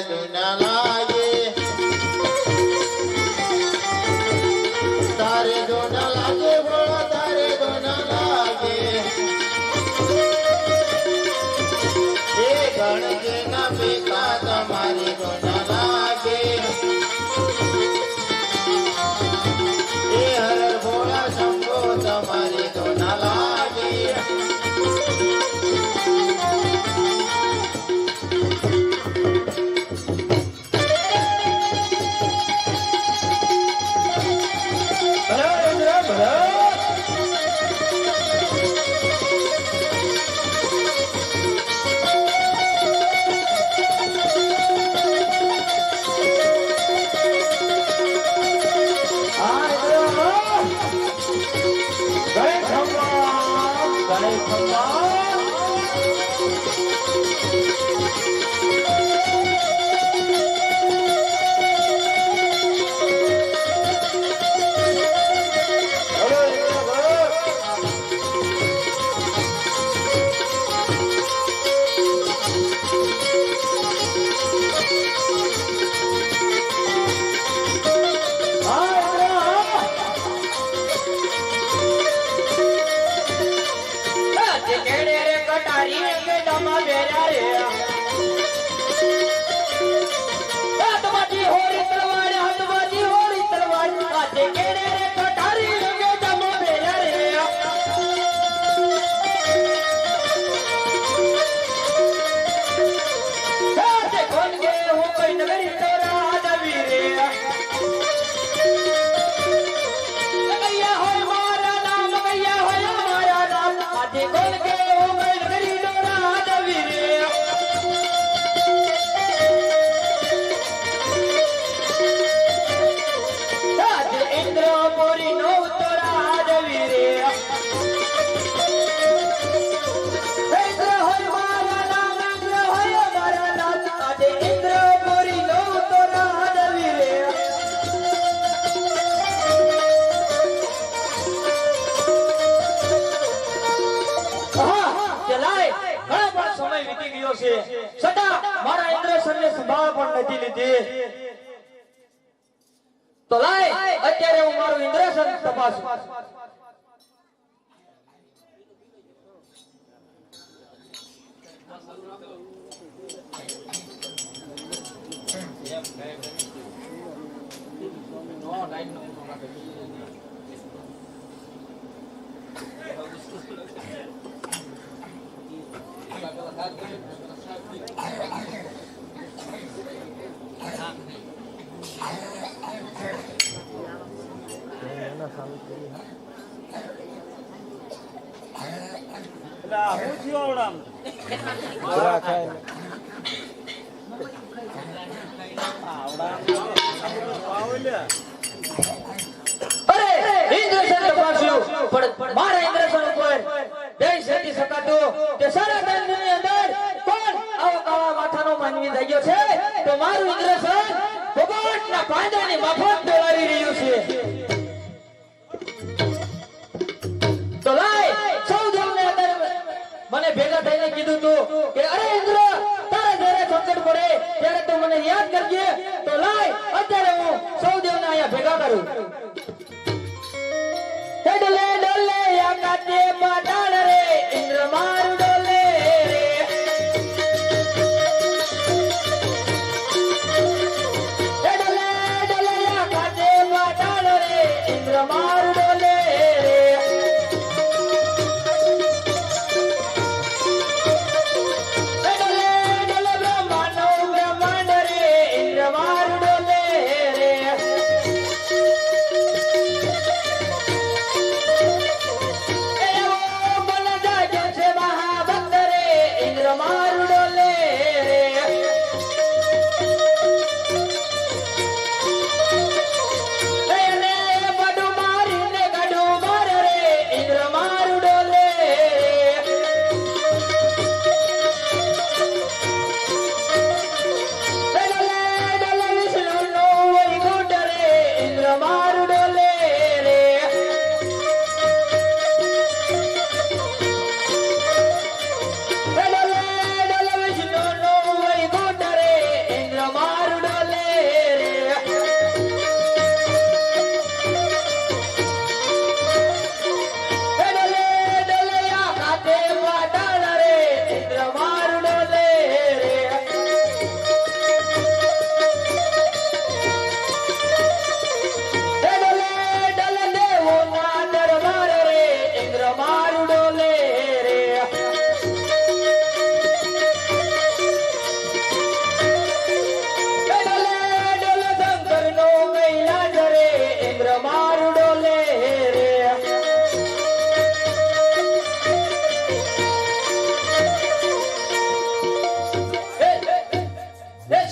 દુના લાગે તારે દુના લાગે ભોળા તારે દુના લાગે એ ગણગે ના બેટા તમારી દુના લાગે એ હર ભોળા શંભો તમારી દુના લાગે તો લાય અત્યારે હું મારું ઇન્દ્રસન તપાસું હું થયો આવડામ મારા ઇન્દ્રસન ઉપર જઈ શકી શકાતું કે સારા દંડની અંદર કોણ આવા માથાનો માનવી થઈ ગયો છે તો મારું ઇન્દ્રસન ભગવાનના પાંજાની માફક દોડાવી રહ્યું છે તો લાય સૌ દેવને અંદર મને ભેગા થઈને કીધું તું કે અરે ઇન્દ્ર તારે જ્યારે સંકટ પડે ત્યારે તું મને યાદ કરજે તો લાય અત્યારે હું સૌ દેવને અહીંયા ભેગા કરું ડોલે ડોલે આકાશે પાતાળ રે ઇન્દ્ર મારું ડોલે રે ડોલે ડોલે આકાશે પાતાળ રે ઇન્દ્ર મારું ડોલે રે ડોલે ડોલે બ્રહ્માંડ રે ઇન્દ્ર મારું ડોલે રે બન જાગ્યો છે બહાર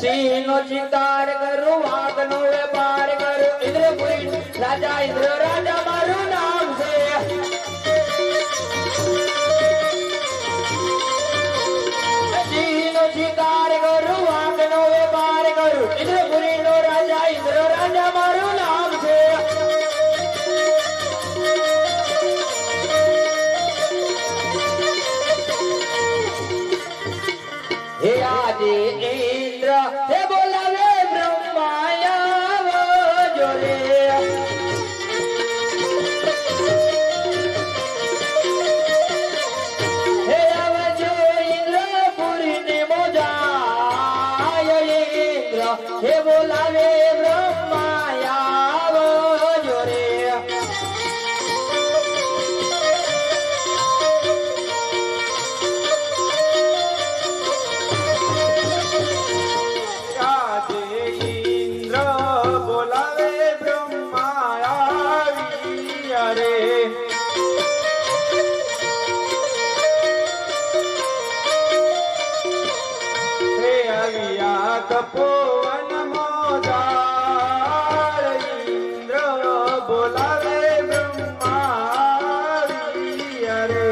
સિંહનો શિકાર કરું વાઘનો વેપાર કરું ઇન્દ્રપુરી રાજા ઇન્દ્ર રાજા મારું નામ છે સિંહનો શિકાર કરું વાઘનો વેપાર કરું ઇન્દ્રપુરીનો રાજા ઇન્દ્ર રાજા મારું નામ છે હે આદિ ઇન્દ્ર હે બોલાવે બ્રહ્માયા જોરે હે આવજો ઇન્દ્રપુરી ને મોજાય ઇન્દ્ર હે બોલાવે બ્રહ્માયા જોરે તપોવન મોદાર ઇન્દ્ર બોલાવે બ્રહ્માવીય રે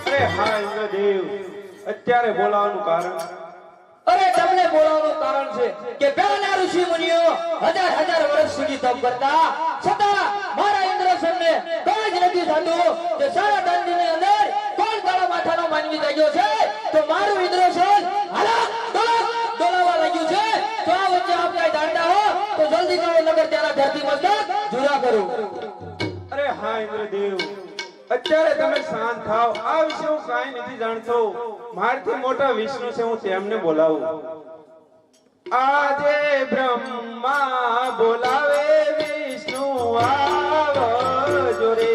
અરે હા ઇન્દ્રદેવ અત્યારે બોલાવવાનું કારણ અરે તમને બોલાવવાનું કારણ છે કે પહેલા ઋષિ મુનિઓ હજાર વર્ષ સુધી તપ કરતા છતાં મારા ઇન્દ્રસનને કોઈ જ નથી થતું કે સારા દાંડીની અંદર કોણ કાળા માથાનો માનવી જાગ્યો છે તો મારું ઇન્દ્રસન ડોલાવા લાગ્યું છે તો આ વચ્ચે આપ કઈ જાણતા હો તો જલ્દી કરો નગર ત્યાંના ધરતી મસ્તક જુદા કરો અરે હા ઇન્દ્રદેવ અત્યારે તમે શાંત થાવ આ વિશે હું કાંઈ નથી જાણતો મારથી મોટા વિષ્ણુ છે હું તેમને બોલાવું આજે બ્રહ્મા બોલાવે વિષ્ણુ આવજો રે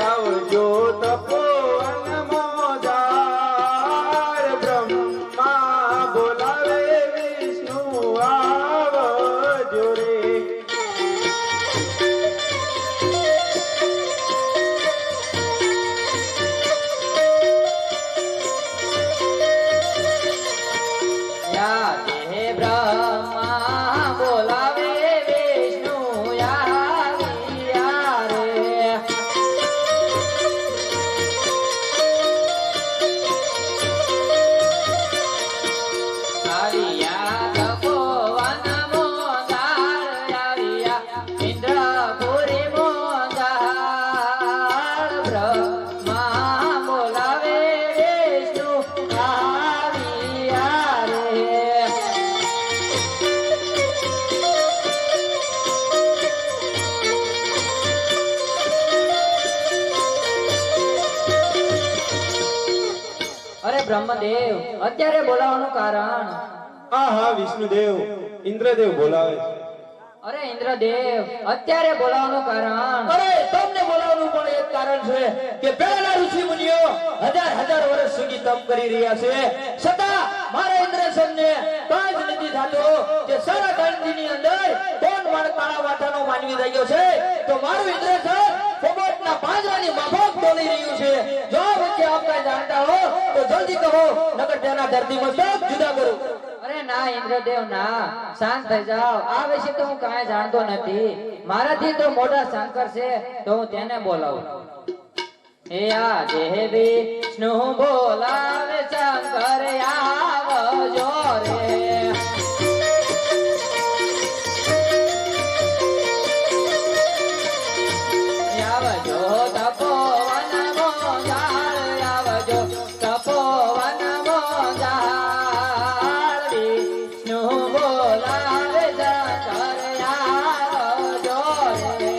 આવજો તપોવન મોદાર બ્રહ્મા બોલાવે વિષ્ણુ આવજો રે બ્રહ્મદેવ અત્યારે બોલાવવાનું કારણ હા વિષ્ણુદેવ ઇન્દ્રદેવ બોલાવે અરે ઇન્દ્રદેવ અત્યારે બોલાવવાનું કારણ અરે તમને બોલાવવાનું પણ એક કારણ છે કે પહેલા ઋષિ મુનિઓ હજાર વર્ષ સુધી તપ કરી રહ્યા છે છતાં મારા ઇન્દ્રસનને કાંઈ જ નથી થતું કે સારા દાંડીની અંદર કોણ મારા કાળા માથાનો માનવી થઈ ગયો છે તો મારું ઇન્દ્રસન પોપટના પાંજરાની માફક બોલી રહ્યું છે જો આ વચ્ચે આપ કાંઈ જાણતા હો તો જલ્દી કહો નકર તેના ધરતી મસ્તક જુદા કરો અરે ના ઇન્દ્રદેવ ના શાંત થઈ જાઓ આ વિશે તો હું કાંઈ જાણતો નથી મારાથી તો મોટા શંકર છે તો હું તેને બોલાવું હે આ દેવી વિષ્ણુ બોલાવે શંકર આવજો રે આવજો તપોવન મોજાળ આવજો તપોવન મોજાળ વિષ્ણુ બોલાવે શંકર આવજો રે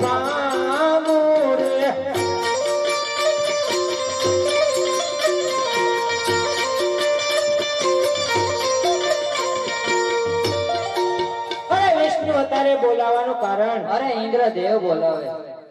પામું રે તારે બોલાવાનું કારણ અરે ઇન્દ્રદેવ બોલાવે.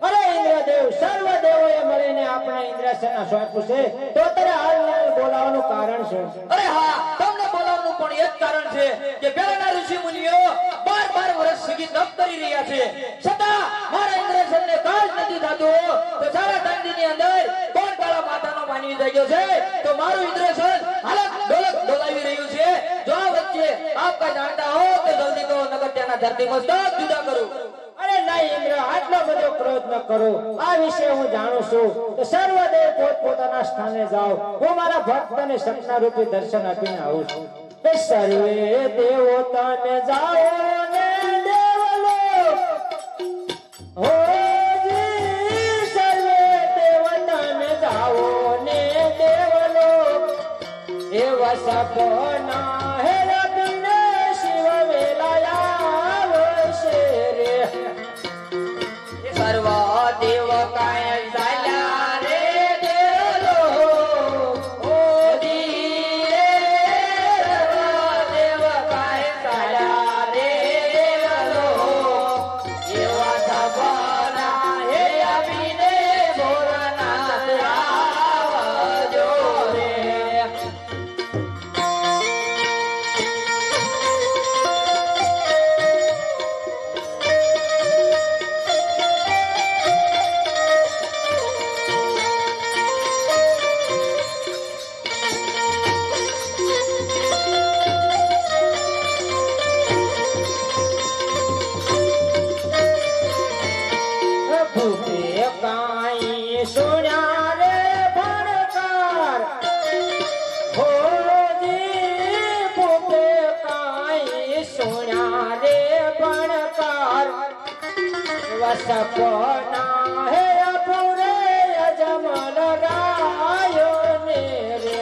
અરે ઇન્દ્રદેવ સર્વ દેવોએ મળીને આપણા ઇન્દ્રાસનના સોંપ્યું છે તો તારે હાલ બોલાવાનું કારણ છે અરે હા, તમને બોલાવવાનું પણ એ જ કારણ છે કે પહેલાના ઋષિ મુનિઓ 12 વર્ષ સુધી તપ કરી રહ્યા છે, છતાં મારા ઇન્દ્રસનને કાજ નથી થતું. તો સારા દાંડીની અંદર કોણ કાળા માથાનો માનવી થઈ ગયો છે? તો મારું ઇન્દ્રસન હાલક ડોલક ડોલાવી રહ્યું છે. જો આ વચ્ચે આપ કઈ જાણતા હો તો જલ્દી કહો, નકર ત્યાંના ધરતી મસ્તક જુદા કરું. અરે નહીં ઇન્દ્ર, આટલો બધો ક્રોધ ન કરો. આ વિશે હું જાણું છું. તો સર્વદેવ પોતપોતાના સ્થાને જાઓ. હું મારા ભક્તને સપના રૂપી દર્શન આપીને આવું છું. એ સર્વે દેવો તમે જાઓ ને દેવલોક હોજી, સર્વે દેવ તમે જાઓ ને દેવલોક એવા સપના હે રબીને શિવ વેલાયા આવશે રે. સર્વ દેવ કાય ચાલ્યા રે દેવલો ઓદી રે. સર્વ દેવ કાય ચાલ્યા રે દેવલો એવા સપના હે આવીને ભોળાનાથ આવજો રે. ભૂપે કાંઈ સુણ્યા રે ભણકાર હોજી, ભૂપે કાંઈ સુણ્યા રે ભણકાર એવા સપના હે અપુરે અજમલ રાયો ને રે.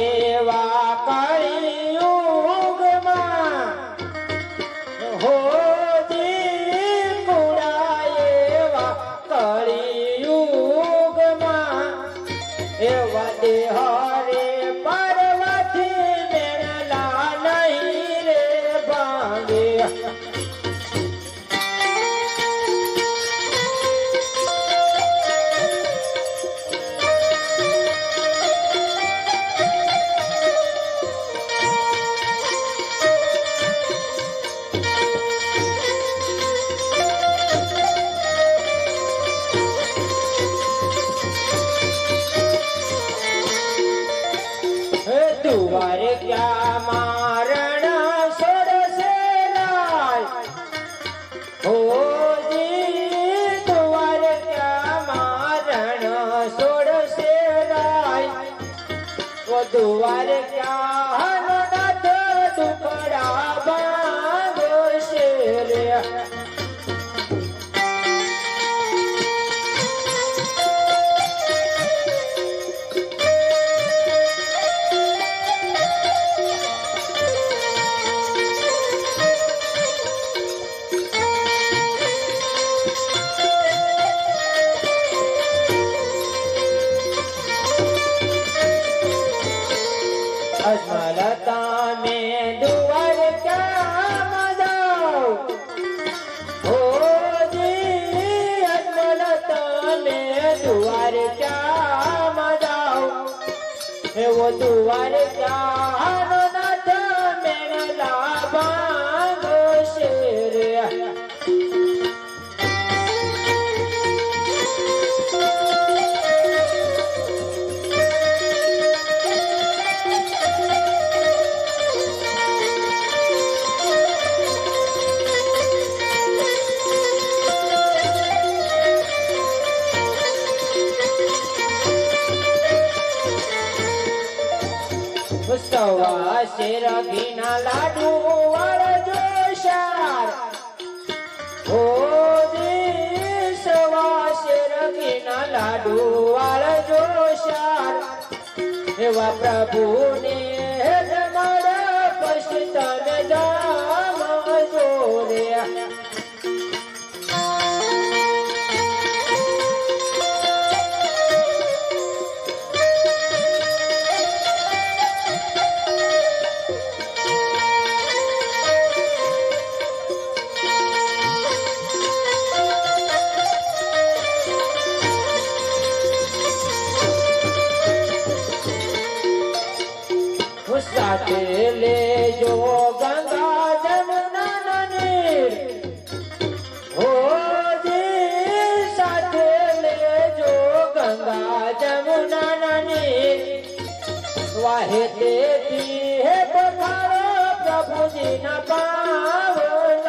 એવા કળિયુગમાં હોજી, કુડા એવા કળિયુગમાં એવા દેહ રે પરવાથી મેળલા નહીં રે ભાંગે. दुआर क्या मारण सोरसे लाय होजी, दुआर क्या मारण सोरसे लाय वो दुआर क्या हनुनाथ दुपड़ा बांधो शेर. અજમલતા में दुआर क्या मजाओ होजी, अजमलता में दुआर क्या मजाओ वो दुआर क्या हनुनाथ मेला बांधो शेर. શેર ઘીના લાડુ વાળજો શાર ઓ જી સવા શેર ઘીના લાડુ વાળજો શાર એવા પ્રભુને મારા પછતન જામ જોરે સાથે લેજો ગંગા જમુના નીર હોજી સાથે લેજો ગંગા જમુના નીર વાહે તેથી હે પધારો પ્રભુજીના પાવલારે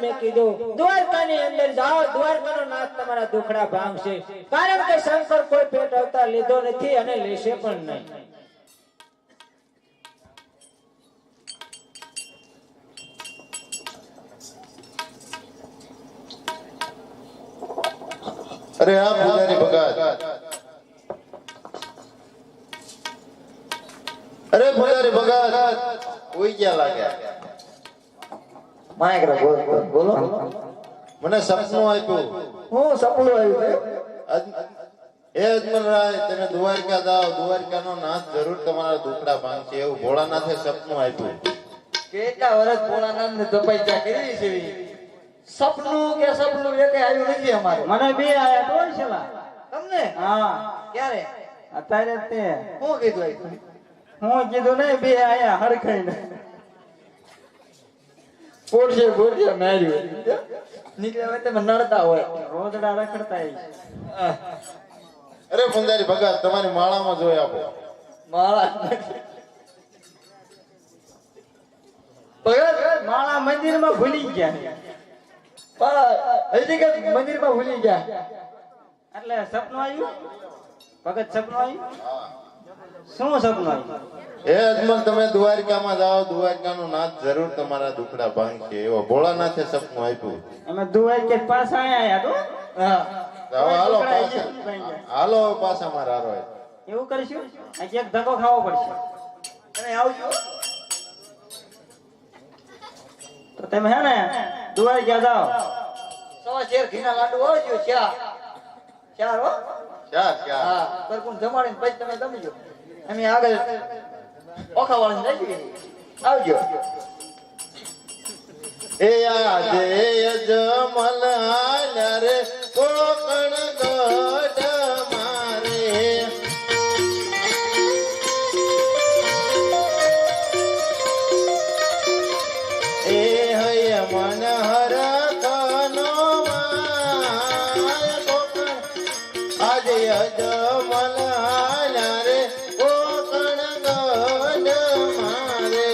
મેં કીધું દ્વારકાની અંદર જાઓ દ્વારકાનો નાથ તમારા દુખડા ભાંગશે કારણ કે શંકર કોઈ પેટ અવતાર લીધો નથી અને લેશે પણ નહીં અરે આ પૂજારી ભગત અરે પૂજારી ભગત કોઈ ક્યાં લાગ્યા બોલો મને સપનું આપ્યું હું સપનું આવ્યું એ અજમલરાય તમે દ્વારકા જાઓ દ્વારકાનો નાથ જરૂર તમારા દુખડા ભાંગશે એવું ભોળાનાથે સપનું આપ્યું કેટલા વર્ષ ભોળાનાથ ને તપસ્યા કરી છે સપનું કે સપનું એક આવ્યું નથી અમારે મને બે આયા તો છેલા તમને હા ક્યારે અત્યારે તે હું કીધું આવ્યું હું કીધું નહીં બે આયા હરખાઈને પોડશે માર્યું નીકળ્યા હોય તમે નડતા હોય રોદડા રખડતા અરે પૂજારી ભગત તમારી માળામાં જોઈ આપો માળા ભગત માળા મંદિરમાં ભૂલી ગયા હજી કે મંદિરમાં ભૂલી ગયા એટલે સપનું આવ્યું ભગત સપનું આવ્યું શું સપનું આવ્યું હે અજમલ તમે દ્વારકામાં જાઓ દ્વારકાનો નાથ જરૂર તમારા દુખડા ભાંગશે એવો ભોળાનાથે સપનું આપ્યું અમે દુવાઈ કે પાછા આયા તો હા જાઓ હાલો પાછા હાલો પાછા મારા હારો એવું કરીશું આજે એક ધક્કો ખાવો પડશે તમે આવજો તો તમે હે ને દુવાઈ ગયા જાઓ સવા શેર ઘીના લાડુ આવજો ચાર હો ચાર ચાર હા સરકું જમાડીને પછી તમે જમીજો અમે આગળ ઓખા વાળા જઈએ આવજો એ આજે અજમલ આલ્યા રે કોકણ ગઢ મારે એ હૈ મન હર કનો માય કોકણ આજે અજમલ આલ્યા રે કોકણ ગઢ મારે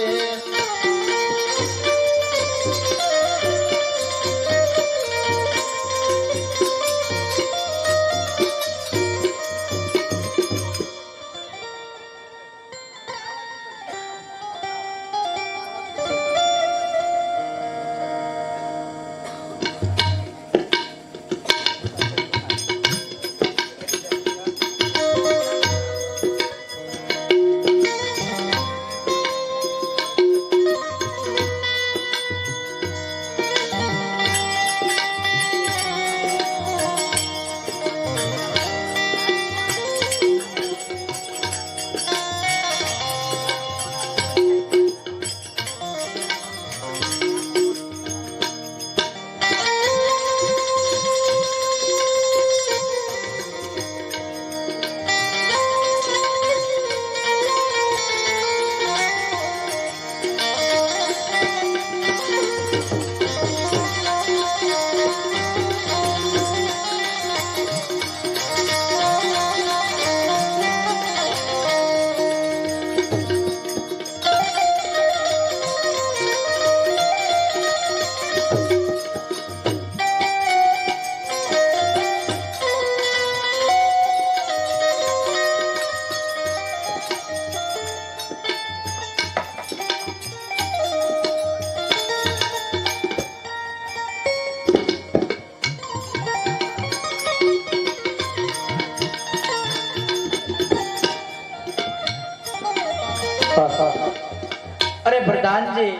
અરે પ્રધાનજી,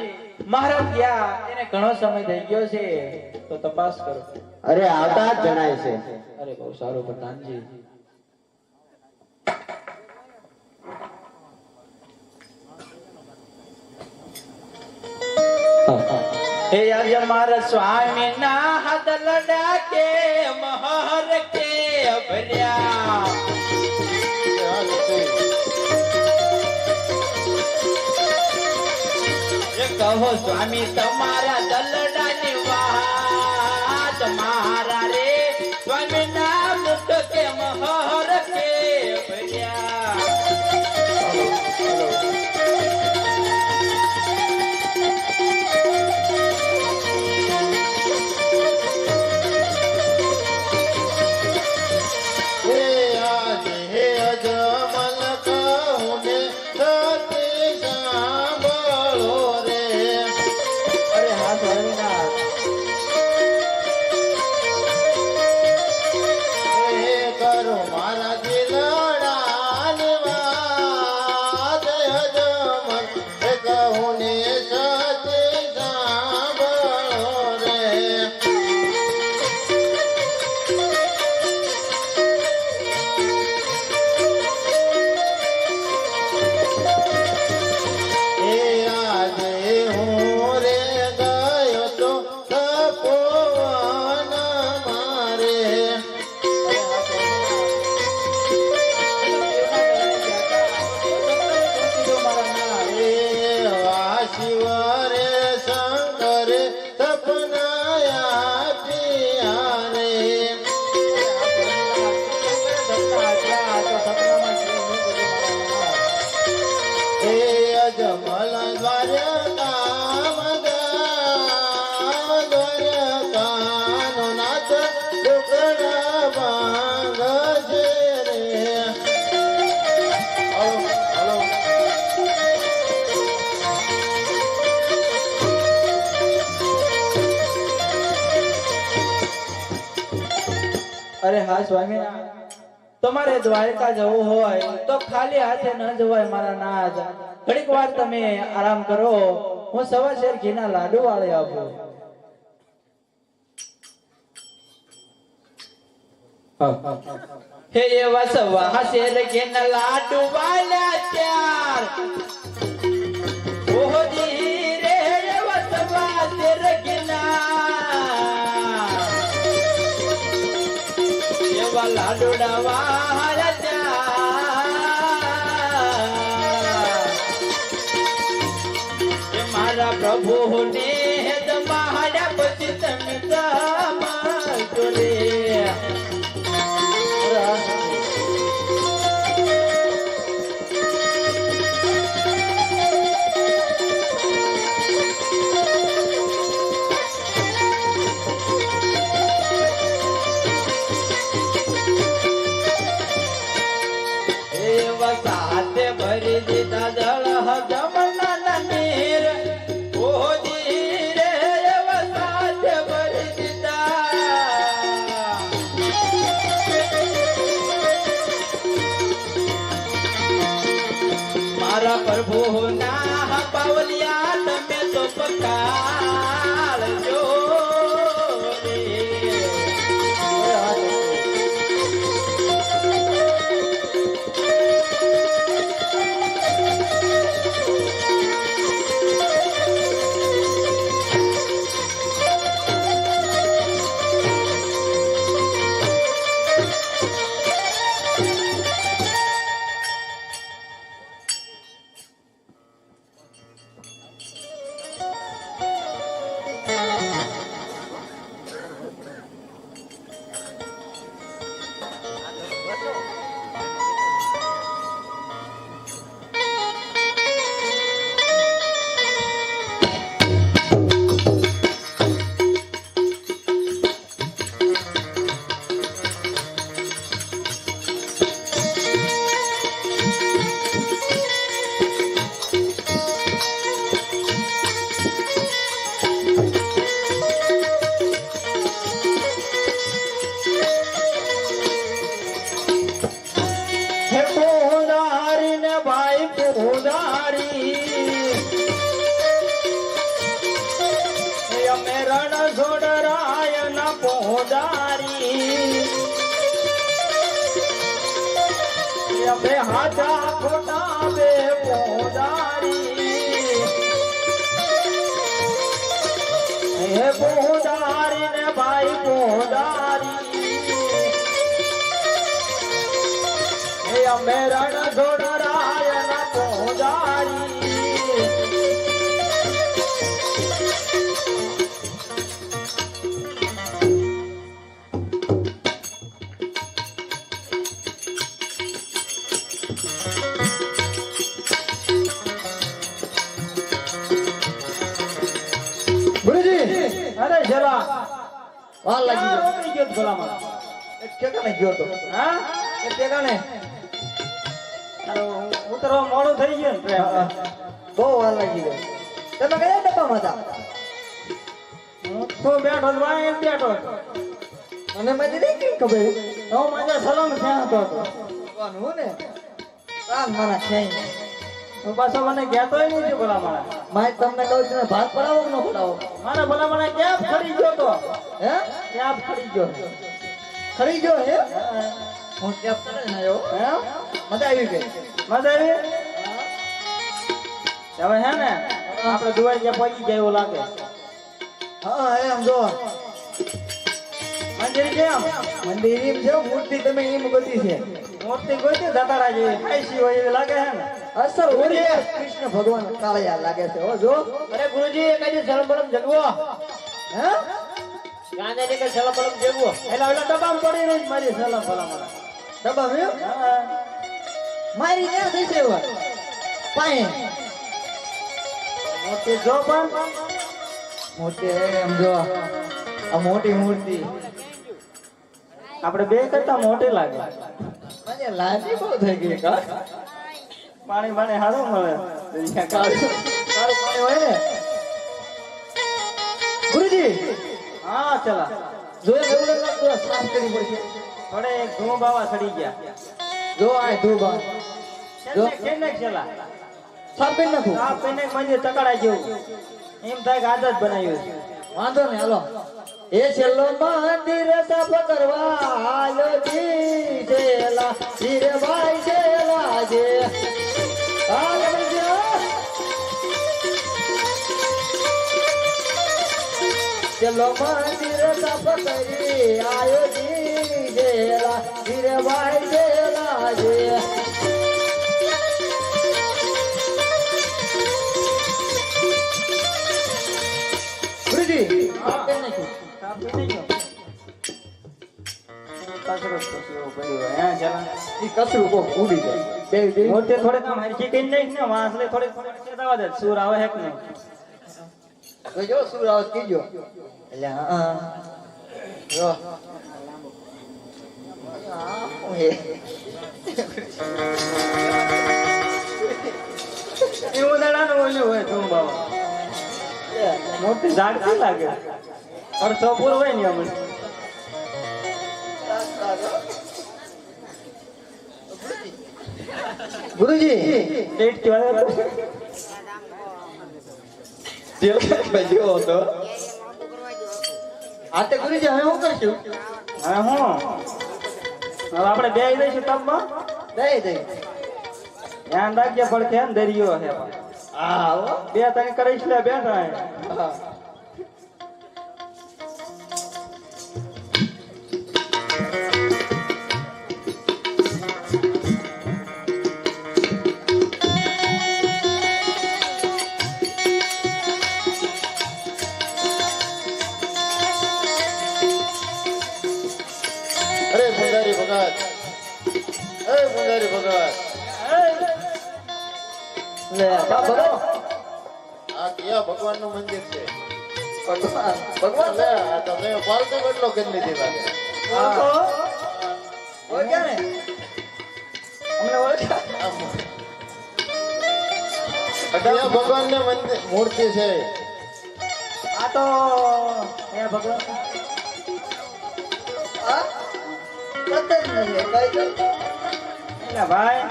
મહારાજ ગયા એને ઘણો સમય થઈ ગયો છે, તો તપાસ કરો. અરે આવતા જ જણાય છે. અરે બહુ સારું પ્રધાનજી. હે આજ મારા સ્વામી ના હાથ લડા કે મહર કે ભર્યા. કહો સ્વામી તમારા દલડા ની વાત મારા રે સ્વામી ના મુખ કે મહર કે ભર્યા. હે આજે હે અજમલ કહું ને સતી સાંભળો રે. અરે હા સ્વામીનાથ. હે કરો મારા દિલડાની વાત અજમલ હે કહું ને સતી સાંભળો રે. એ આજે હું રે ગયો તો તપોવન મારે. એ વાશિવ રે શંકર સપનાયા પિયારે. એ અજમલ દ્વારકામ દ્વારકાનો નાથ ટુકડા ભાંગશે રે. Hello hello. અરે હા સ્વામીનાથ, તમારે દ્વારકા જવું હોય તો ખાલી હાથે ન જવાય મારા નાથ. ઘડીક વાર તમે આરામ કરો, હું સવા શેર ઘીના લાડુ વાળી આપું. હે એવા સવા શેર ઘીના લાડુ વાળા ત્યાર ઓહો જી રે એવા સવા શેર ઘીના એવા લાડુડા વાળા ત્યાર એ મારા પ્રભુ ને તમારા પછી તમે તમારો રે. પોજારી બે હાચા ખોટા બે પોજારી હે પોજારી ને ભાઈ પોજારી હે અમે રણ જોડરાય ના પોજારી અરે જલા વાર લાગી ગયો ભલામાં એક ઠેકાણે ગયો તો હા એક ઠેકાણે અરે ઉતરવા મોડું થઈ ગયું ને બહુ વાર લાગી ગયો તમે કયા ડબ્બામાં હતા હું તો બેઠો જ વાય બેઠો અને મને નહીં કઈ ખબર તો મને સલામ ક્યાં હતો હું ને કામ મારા ક્યાંય હું પાછો મને કહેતો નહીં ભલા મારા મારે તમને કહું છું ભાત પડાવો કે ન પડાવો મારા ભલા મને ક્યાં ખડી ગયો તો હે ક્યાં ખડી ગયો હે હું ક્યાં પડે ને આવ્યો હે મજા આવી ગઈ મજા આવી હવે હે ને આપણે દુવાઈ ગયા પહોંચી ગયા એવું લાગે હા એમ જો મંદિર કેમ મંદિર એમ છે મૂર્તિ તમે એમ ગોતી છે મૂર્તિ ગોતી દાતારા જેવી ખાઈસી હોય એવી લાગે હે ને અસર ઓરી કૃષ્ણ ભગવાન કાળિયા લાગે છે હો જો અરે ગુરુજી કઈ સલમ બલમ જગવો હે ગાને ને કે સલમ બલમ જગવો એલા ઓલા ડબ્બામાં પડી રહી મારી સલમ બલમ ડબ્બા હે મારી ને થઈ છે એવા પાએ મોટી જો પણ મોટી એમ જો આ મોટી મૂર્તિ આપણે બે કરતા મોટી લાગે મને લાગી બહુ થઈ ગઈ કા પાણી પાણી હારું મળે કાળું પાણી હોય ને ગુરુજી હા ચલા જોયે એવું લાગતું સાફ કરી પડશે થોડે ધૂમ બાવા સડી ગયા જો આ ધૂમ બાવા જો કેને ચલા સાફ કરી નાખું સાફ કરીને મંદિર ચકડાઈ જેવું એમ થાય કે આદત બનાવ્યું છે વાંધો ને હાલો એ છેલ્લો મંદિર સાફ કરવા હાલો જી છેલા ધીરે ભાઈ છેલા જે ચલો મંદિર સાફ કરી આયો જી જેલા ધીરે ભાઈ જેલા જે ગુરુજી આપે નહીં આપે નહીં કસરત પછી એવું કર્યું હે જલા ઈ કસરું કો ઉડી જાય બે મોટે થોડે કામ હરકી કઈ નહીં ને વાસલે થોડે ચેતાવા દે સૂર આવે હે કે નહીં તો જો સૂર આવે કીજો એટલે હા જો એવું દાડાનું ઓલું હોય તું બાબા મોટી જાગતી લાગે અડધો પૂરો હોય ને અમને ગુરુજી ડેટ કેવા જેલ બજ્યો હતો આતે ગુરુજી હવે શું કરશું હવે હું હવે આપણે બે દઈશું તબમાં દઈ ધ્યાન રાખજે પડખે ને દરિયો હે હા બે તને કરીશ લે બેઠા હા પુંજારી ભગત લે બાબરો આ કયા ભગવાન નું મંદિર છે ભગવાન લે આ તમે પાલતુ કેટલો કરી લીધી લાગે ઓળખ્યા ને અમને ઓળખ્યા કયા ભગવાન ને મંદિર મૂર્તિ છે આ તો હે ભગવાન આ કતર ને કઈ ભાઈ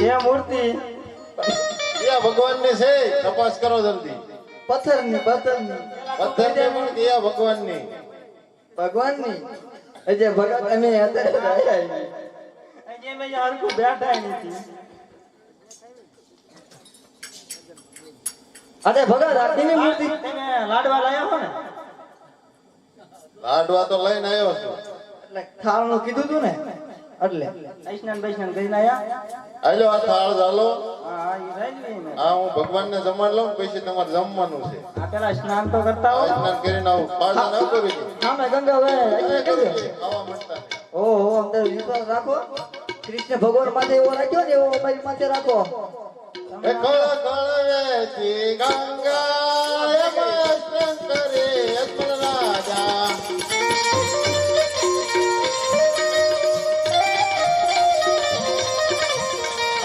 એ મૂર્તિ કયા ભગવાન ની છે તપાસ કરો જલ્દી પથ્થર ની પથ્થર ની મૂર્તિ કયા ભગવાન ની ભગવાનની જે ભગત અમે અત્યારે જે મેં હરખું બેઠા નથી. અરે ભગત આરતીની મૂર્તિ તમે લાડવા લાયા હો ને? લાડવા તો લઈને આવ્યો છું. એટલે ખાવાનું કીધું તું ને એટલે સ્નાન બૈસ્નાન કરીને આયા? હાલો આ થાળ ચાલો. હા, ઈ રાઈ ને. હા હું ભગવાનને જમાડ લઉં પછી તમારે જમવાનું છે. આ પેલા સ્નાન તો કરતા આ હો. સ્નાન કરીને આવું પાછા ન કરી દે. હા મેં ગંગા ભાઈ આવા મળતા નહીં. ઓહો અંદર વિશ્વાસ રાખો કૃષ્ણ ભગવાન માથે એવો રાખ્યો ને એવો અમારી માથે રાખો એ કળ કળ વેચી ગંગા એમાં સ્નાન કરે અજમલ રાજા.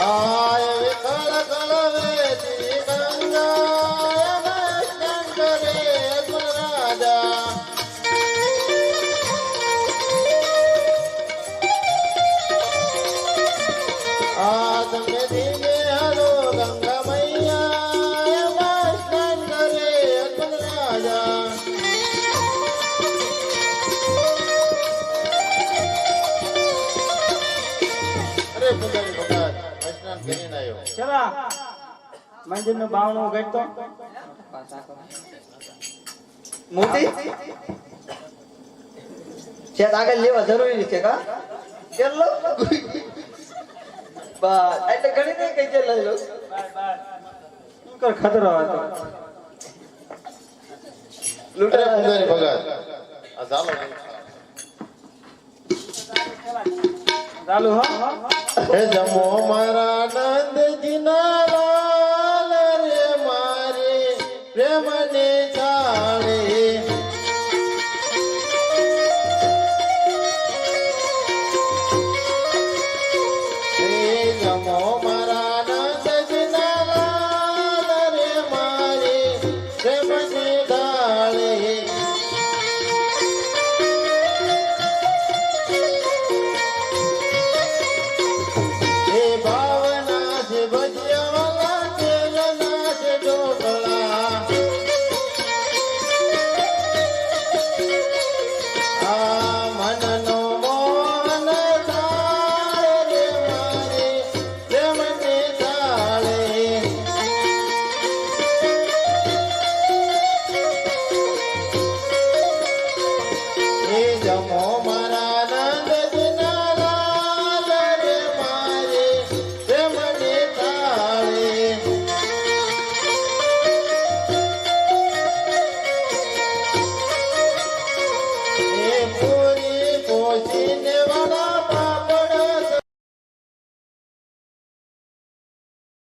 આય વે કળ કળ વેચી ગંગા એમાં સ્નાન કરે અજમલ રાજા. તમે ધીમે હાલો ગંગા મૈયા એમાં સ્નાન કરે અજમલ રાજા. અરે પૂજારી ભગત સ્નાન કરીને આવ્યો. ચલા મંદિર નું બાવણું ગટતો. મૂર્તિ છે આગળ લેવા જરૂરી છે કા કેટલો બસ એટલે ઘણી નહીં કઈ લઈ લો શું કર ખતરો હતો. અરે પૂજારી ભગત આ ચાલો ચાલુ હો. હે જમો મારા